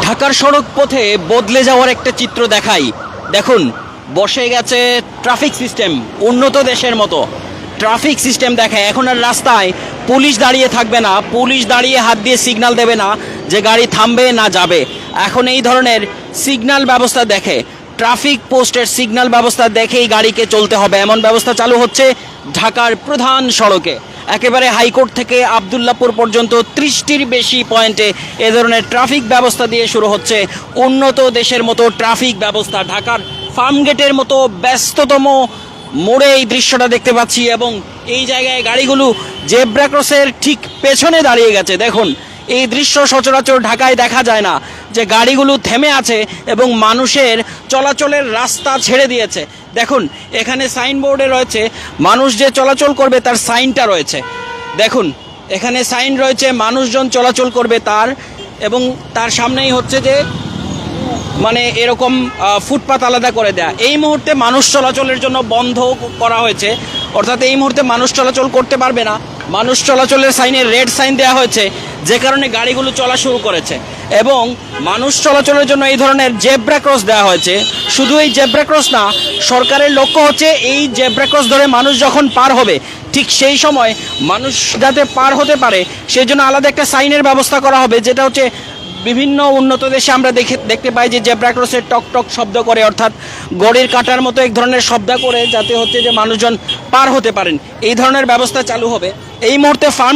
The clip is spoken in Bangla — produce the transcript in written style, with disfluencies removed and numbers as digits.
ঢাকার সড়ক পথে বদলে যাওয়ার একটা চিত্র দেখাই। দেখুন, বসে গেছে ট্রাফিক সিস্টেম, উন্নত দেশের মতো ট্রাফিক সিস্টেম দেখায়। এখন আর রাস্তায় পুলিশ দাঁড়িয়ে থাকবে না, পুলিশ দাঁড়িয়ে হাত দিয়ে সিগন্যাল দেবে না যে গাড়ি থামবে না যাবে। এখন এই ধরনের সিগন্যাল ব্যবস্থা দেখে, ট্রাফিক পোস্টের সিগন্যাল ব্যবস্থা দেখেই গাড়িকে চলতে হবে, এমন ব্যবস্থা চালু হচ্ছে ঢাকার প্রধান সড়কে। একেবারে হাইকোর্ট থেকে আবদুল্লাপুর পর্যন্ত 30টির বেশি পয়েন্টে এ ধরনের ট্রাফিক ব্যবস্থা দিয়ে শুরু হচ্ছে উন্নত দেশের মতো ট্রাফিক ব্যবস্থা। ঢাকার ফার্মগেটের মতো ব্যস্ততম মোড়ে এই দৃশ্যটা দেখতে পাচ্ছি, এবং এই জায়গায় গাড়িগুলো জেব্রা ক্রসের ঠিক পেছনে দাঁড়িয়ে গেছে। দেখুন, এই দৃশ্য সচরাচর ঢাকায় দেখা যায় না, যে গাড়িগুলো থেমে আছে এবং মানুষের চলাচলের রাস্তা ছেড়ে দিয়েছে। দেখুন, এখানে সাইনবোর্ডে রয়েছে মানুষ যে চলাচল করবে তার সাইনটা রয়েছে। দেখুন, এখানে সাইন রয়েছে মানুষজন চলাচল করবে তার, এবং তার সামনেই হচ্ছে যে মানে এরকম ফুটপাত আলাদা করে দেয়া। এই মুহূর্তে মানুষ চলাচলের জন্য বন্ধ করা হয়েছে, অর্থাৎ এই মুহূর্তে মানুষ চলাচল করতে পারবে না। মানুষ চলাচলের সাইনে রেড সাইন দেওয়া হয়েছে, যে কারণে গাড়িগুলো চলা শুরু করেছে। এবং মানুষ চলাচলের জন্য এই ধরনের জেব্রা ক্রস দেওয়া হয়েছে। শুধু এই জেব্রা ক্রস না, সরকারের লক্ষ্য হচ্ছে এই জেব্রা ক্রস ধরে মানুষ যখন পার হবে ঠিক সেই সময় মানুষ যাতে পার হতে পারে সেই জন্য আলাদা একটা সাইনের ব্যবস্থা করা হবে, যেটা হচ্ছে বিভিন্ন উন্নত দেশে আমরা দেখতে পাই যে জেব্রা ক্রসের টক টক শব্দ করে, অর্থাৎ গড়ির কাঁটার মতো এক ধরনের শব্দ করে, যাতে হচ্ছে যে মানুষজন পার হতে পারেন। এই ধরনের ব্যবস্থা চালু হবে। এই মুহূর্তে ফার্ম